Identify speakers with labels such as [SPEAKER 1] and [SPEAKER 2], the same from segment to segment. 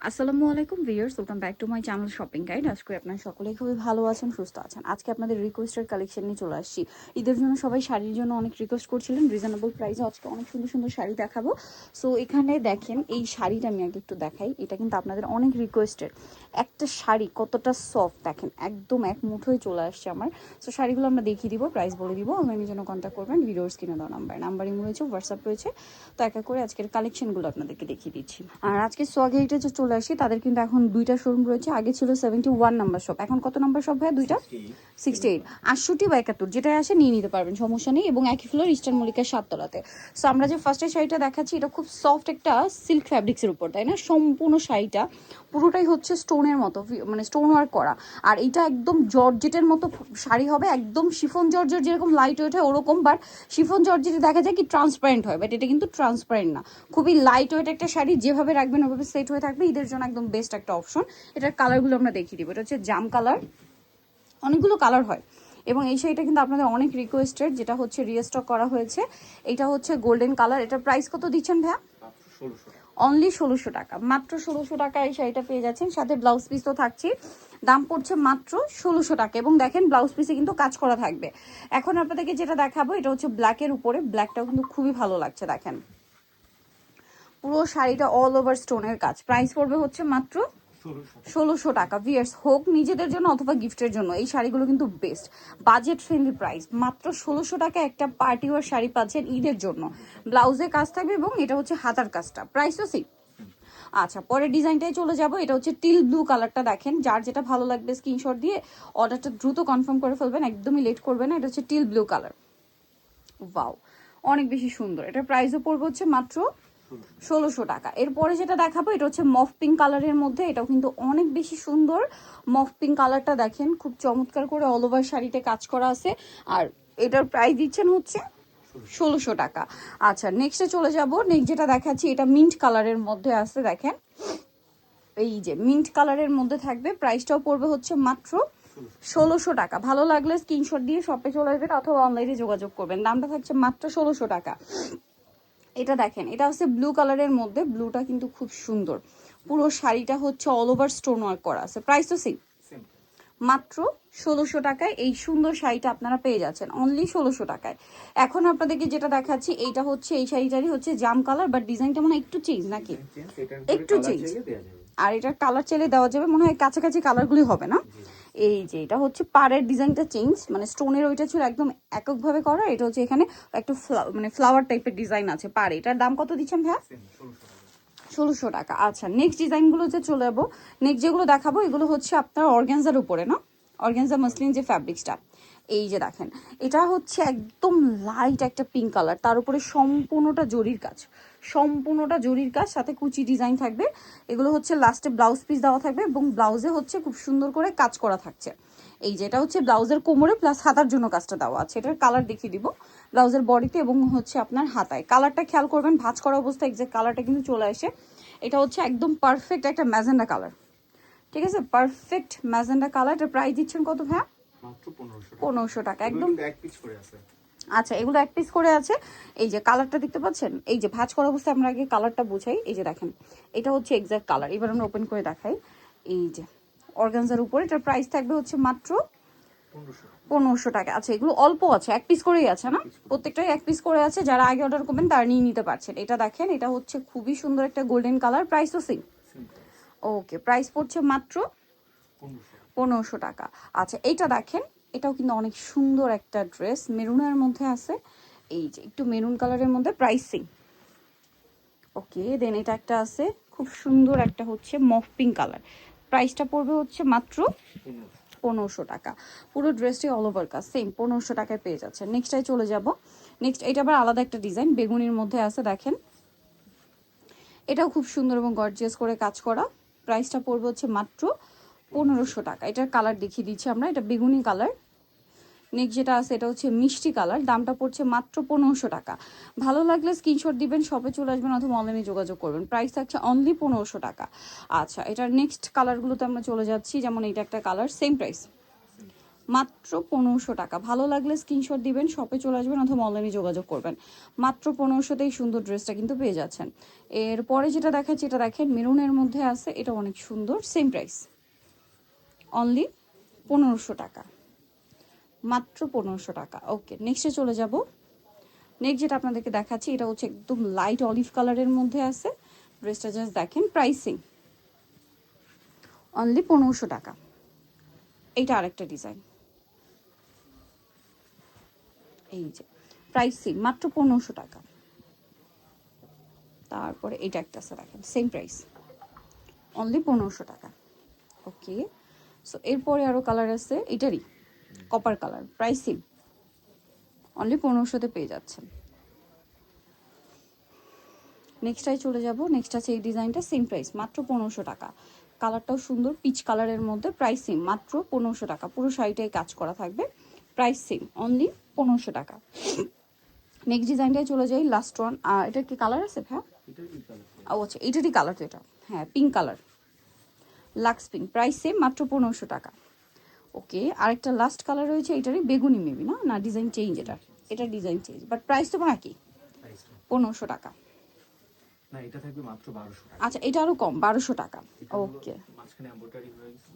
[SPEAKER 1] আসসালামু আলাইকুম viewers, welcome back to my channel shopping guide. আজকে করি আপনারা সকলেই খুবই ভালো আছেন, সুস্থ আছেন। আজকে আপনাদের রিকোয়েস্টের কালেকশন নিয়ে চলে আসছি। ঈদের জন্য সবাই শাড়ির জন্য অনেক রিকোয়েস্ট করছিলেন, রিজনেবল প্রাইসে আজকে অনেক সুন্দর সুন্দর শাড়ি দেখাবো। সো এখানে দেখেন, এই শাড়িটা আমি আগে একটু দেখাই। এটা কিন্তু আপনাদের অনেক রিকোয়েস্টের একটা শাড়ি, কতটা সফট দেখেন, একদম এক মুঠোয় চলে আসছে আমার। সো শাড়িগুলো আমরা দেখিয়ে দিব, প্রাইস বলে দিব। অনলাইনের জন্য কন্ট্যাক্ট করবেন, ভিডিওর স্ক্রিনে দেওয়া নাম্বারই রয়েছে, হোয়াটসঅ্যাপ রয়েছে। তো একা করে আজকের কালেকশনগুলো আপনাদেরকে দেখিয়ে দিচ্ছি। আর আজকে সোয়াগেটে যে চলে আসি, তাদের কিন্তু এখন দুইটা শোরুম রয়েছে। আগে ছিল 71 নাম্বার শপ, এখন কত নাম্বার শপ ভাই? দুইটা, 68, 68 বা 71, যেটাই আসে নিয়ে নিতে পারবেন, সমস্যা নেই। এবং একই ফ্লোর ইস্টার্ন মল্লিকার 7 তলাতে। সো আমরা যে ফার্স্টে শাড়িটা দেখাচ্ছি, এটা খুব সফট একটা সিল্ক ফ্যাব্রিক্সের উপর, তাই না? সম্পূর্ণ শাড়িটা পুরোটাই হচ্ছে স্টোনের মতো, মানে স্টোন ওয়ার্ক করা। আর এটা একদম জর্জেটের মতো শাড়ি হবে, একদম শিফন জর্জেট যেরকম লাইট ওয়েট হয় ওরকম। বাট শিফন জর্জেটে দেখা যায় কি ট্রান্সপারেন্ট হয়, বাট এটা কিন্তু ট্রান্সপারেন্ট না, খুবই লাইট ওয়েট একটা শাড়ি। যেভাবে রাখবেন ওভাবে সেট হয়ে থাকবে, ঈদের জন্য একদম বেস্ট একটা অপশন। এটার কালারগুলো আমরা দেখিয়ে দিব। এটা হচ্ছে জাম কালার, অনেকগুলো কালার হয়। এবং এই শাড়িটা কিন্তু আপনাদের অনেক রিকোয়েস্টেড, যেটা হচ্ছে রিস্টক করা হয়েছে। এটা হচ্ছে গোল্ডেন কালার। এটার প্রাইস কত দিচ্ছেন ভাইয়া? অনলি 1600 টাকা, মাত্র 1600 টাকা এই শাড়িটা পেয়ে যাচ্ছেন। সাথে ব্লাউজ পিস তো থাকছে, দাম পড়ছে মাত্র 1600 টাকা। এবং দেখেন ব্লাউজ পিসে কিন্তু কাজ করা থাকবে। এখন আপনাদেরকে যেটা দেখাবো, এটা হচ্ছে ব্ল্যাকের উপরে, ব্ল্যাকটাও কিন্তু খুবই ভালো লাগছে। দেখেন পুরো শাড়িটা অল ওভার স্টোনের কাজ। প্রাইস পড়বে হচ্ছে মাত্র 1600 টাকা। ভিয়ার্স, হোক নিজেদের জন্য অথবা গিফটের জন্য, এই শাড়িগুলো কিন্তু বেস্ট, বাজেট ফ্রেন্ডলি প্রাইস। মাত্র 1600 টাকা একটা পার্টি ওয়ার শাড়ি পাচ্ছেন ঈদের জন্য। ব্লাউজে কাজ থাকবে এবং এটা হচ্ছে হাতার কাজটা। প্রাইসও সেম। আচ্ছা, পরের ডিজাইনটাই চলে যাব। এটা হচ্ছে টিল ব্লু কালারটা। দেখেন, যার যেটা ভালো লাগবে স্ক্রিনশট দিয়ে অর্ডারটা দ্রুত কনফার্ম করে ফেলবেন, একদমই লেট করবেন না। এটা হচ্ছে টিল ব্লু কালার। ওয়াও, অনেক বেশি সুন্দর। এটার প্রাইসও পড়বে হচ্ছে মাত্র 1600 টাকা। এরপরে যেটা দেখাবো, এটা হচ্ছে মফ পিঙ্ক কালারের মধ্যে। এটাও কিন্তু অনেক বেশি সুন্দর। মফ পিঙ্ক কালারটা দেখেন, খুব চমৎকার করে অল ওভার শাড়িতে কাজ করা আছে। আর এটার প্রাইস দিচ্ছেন হচ্ছে 1600 টাকা। আচ্ছা, নেক্সটে চলে যাব। নেক্সট যেটা দেখাচ্ছি, এটা মিন্ট কালারের মধ্যে আছে। দেখেন, এই যে মিন্ট কালারের মধ্যে থাকবে। প্রাইসটাও পড়বে হচ্ছে মাত্র 1600 টাকা। ভালো লাগলে স্ক্রিনশট দিয়ে শপে চলে আসবেন অথবা অনলাইনে যোগাযোগ করবেন। দামটা থাকছে মাত্র 1600 টাকা। এটা দেখেন, এটা হচ্ছে ব্লু কালারের মধ্যে। ব্লুটা কিন্তু খুব সুন্দর। পুরো শাড়িটা হচ্ছে অল ওভার স্টোন ওয়ার্ক করা আছে। প্রাইস তো সেম, মাত্র 1600 টাকায় এই সুন্দর শাড়িটা আপনারা পেয়ে যাচ্ছেন, অনলি 1600 টাকায়। এখন আপনাদেরকে যেটা দেখাচ্ছি, এইটা হচ্ছে এই শাড়িটারই হচ্ছে জাম কালার, বাট ডিজাইনটা মনে হয় একটু চেঞ্জ, নাকি একটু চেঞ্জ। আর এটার কালার চাইলে দেওয়া যাবে, মনে হয় কাছাকাছি কালারগুলি হবে না। এই যে এটা হচ্ছে পাড়ের ডিজাইনটা চেঞ্জ, মানে স্টোনের ওইটা ছিল একদম এককভাবে করা। এটা হচ্ছে এখানে একটু মানে ফ্লাওয়ার টাইপের ডিজাইন আছে পাড়ে। এটার দাম কত দিচ্ছেন ভাইয়া? 1600 টাকা। আচ্ছা, নেক্সট ডিজাইনগুলো যে চলে যাবো, নেক্সট যেগুলো দেখাবো এগুলো হচ্ছে আপনার অর্গ্যানজার উপরে, না অর্গ্যানজা মসলিন যে ফ্যাব্রিক্সটা। এই যে দেখেন, এটা হচ্ছে একদম লাইট একটা পিঙ্ক কালার, তার উপরে সম্পূর্ণটা জরির কাজ, সম্পূর্ণটা জরির কাজ, সাথে কুচি ডিজাইন থাকবে। এগুলো হচ্ছে লাস্টে ব্লাউজ পিস দেওয়া থাকবে এবং ব্লাউজে হচ্ছে খুব সুন্দর করে কাজ করা থাকছে। এই যে এটা হচ্ছে ব্লাউজের কোমরে প্লাস হাতার জন্য কাজটা দেওয়া আছে। এটার কালার দেখিয়ে দিব ব্লাউজের বডিতে এবং হচ্ছে আপনার হাতায়। কালারটা খেয়াল করবেন, ভাঁজ করা অবস্থায় এক্সাক্ট কালারটা কিন্তু চলে আসে। এটা হচ্ছে একদম পারফেক্ট একটা ম্যাজেন্ডা কালার, ঠিক আছে? Perfect magenta colour. এটার প্রাইস দিচ্ছেন কত ভাইয়া?
[SPEAKER 2] মাত্র
[SPEAKER 1] 1500 টাকা একদম।
[SPEAKER 2] এক পিস করে আছে।
[SPEAKER 1] আচ্ছা, এগুলো এক পিস করে আছে। এই যে কালারটা দেখতে পাচ্ছেন, এই যে ভাঁজ করা অবস্থায় আমরা আগে কালারটা বুঝাই। এই যে দেখেন, এটা হচ্ছে এক্সাক্ট কালার। এবার আমরা ওপেন করে দেখাই। এই যে অর্গানজার উপরে, এটার প্রাইস থাকবে হচ্ছে মাত্র 1500 টাকা। আচ্ছা, এগুলো অল্প আছে, এক পিস করেই আছে না? প্রত্যেকটাই এক পিস করে আছে। যারা আগে অর্ডার করবেন তারা নিয়ে নিতে পারছেন। এটা দেখেন, এটা হচ্ছে খুবই সুন্দর একটা গোল্ডেন কালার। প্রাইস তো সেম। ওকে, প্রাইস পড়ছে মাত্র 1500 টাকা। আচ্ছা, এইটা দেখেন, এটাও কিন্তু অনেক সুন্দর একটা ড্রেস, মেরুনের মধ্যে আছে। এই যে একটু মেরুন কালারের মধ্যে, প্রাইস সেম। ওকে, দেন এটা একটা আছে খুব সুন্দর একটা হচ্ছে মফ পিঙ্ক কালার। প্রাইসটা পড়বে হচ্ছে মাত্র 1500 টাকা। পুরো ড্রেসটি অল ওভার কাজ সেম, 1500 টাকায় পেয়ে যাচ্ছে। নেক্সটটাই চলে যাব। নেক্সট এটা আবার আলাদা একটা ডিজাইন, বেগুনির মধ্যে আছে। দেখেন, এটাও খুব সুন্দর এবং গর্জিয়াস করে কাজ করা। প্রাইসটা পড়বে হচ্ছে মাত্র 1500 টাকা। এটার কালার দেখিয়ে দিচ্ছি আমরা, এটা বেগুনি কালার। নেক্সট যেটা আছে, এটা হচ্ছে মিষ্টি কালার। দামটা পড়ছে মাত্র 1500 টাকা। ভালো লাগলে স্ক্রিনশট দিবেন, শপে চলে আসবেন অথবা অনলাইনে যোগাযোগ করবেন। প্রাইস থাকছে অনলি 1500 টাকা। আচ্ছা, এটার নেক্সট কালারগুলোতে আমরা চলে যাচ্ছি। যেমন এটা একটা কালার, সেম প্রাইস মাত্র 1500 টাকা। ভালো লাগলে স্ক্রিনশট দিবেন, শপে চলে আসবেন অথবা অনলাইনে যোগাযোগ করবেন। মাত্র 1500তেই সুন্দর ড্রেসটা কিন্তু পেয়ে যাচ্ছেন। এরপরে যেটা দেখাচ্ছি, এটা দেখেন মেরুনের মধ্যে আছে, এটা অনেক সুন্দর, সেম প্রাইস, অনলি 1500 টাকা, মাত্র 1500 টাকা। ওকে, নেক্সটে চলে যাব। নেক্সট যেটা আপনাদেরকে দেখাচ্ছি, এটা হচ্ছে একদম লাইট অলিভ কালারের মধ্যে আছে। ড্রেসটা জাস্ট দেখেন, প্রাইসিং অনলি 1500 টাকা। এইটা আরেকটা ডিজাইন, এই যে প্রাইসিং মাত্র 1500 টাকা। তারপরে এটা একটা আছে দেখেন, সেম প্রাইস, অনলি 1500 টাকা। ওকে, সো এরপরে আরও কালার আছে, এটারই কপার কালার, প্রাইসিং অনলি 1500তে পেয়ে যাচ্ছেন। নেক্সটটাই চলে যাব। নেক্সট আছে এই ডিজাইনটা, সেম প্রাইস, মাত্র 1500 টাকা। কালারটাও সুন্দর, পিচ কালারের মধ্যে, প্রাইসিং মাত্র 1500 টাকা। পুরো শাড়িটাই কাজ করা থাকবে, প্রাইসিং অনলি 1500 টাকা। নেক্সট ডিজাইনটায় চলে যাই, লাস্ট ওয়ান। এটা কি কালার আছে হ্যাঁ? ও আচ্ছা, এটারই কালার তো এটা, হ্যাঁ pink colour, Lux pink, price same, মাত্র 1500 টাকা। ওকে, আরেকটা লাস্ট কালার রয়েছে, এটারই বেগুনি মেবি, না না ডিজাইন চেঞ্জ, এটা ডিজাইন চেঞ্জ, বাট প্রাইস তো একই, 1500 টাকা।
[SPEAKER 2] না এটা থাকবে মাত্র 1200 টাকা।
[SPEAKER 1] আচ্ছা, এটা আরো কম, 1200 টাকা। ওকে,
[SPEAKER 2] মাঝখানে এমব্রয়ডারি হয়ে গেছে।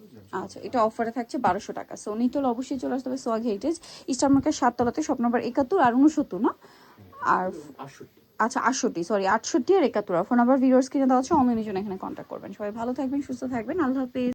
[SPEAKER 1] আচ্ছা, এটা অফারে থাকছে 1200 টাকা। সো নিতল অবশ্যই চলে আসতে হবে সোয়াগ হেরিটেজ, স্টার মার্কেট 7 তলাতে, শপ নাম্বার 71 আর 69 না, আর
[SPEAKER 2] 68
[SPEAKER 1] আচ্ছা 68, সরি 68 আর 71। ফোন নাম্বার ভিউয়ার্স কিনে দেওয়া আছে, অনলাইনের জন্য এখানে কন্ট্যাক্ট করবেন। সবাই ভালো থাকবেন, সুস্থ থাকবেন, আল্লাহ হাফেজ।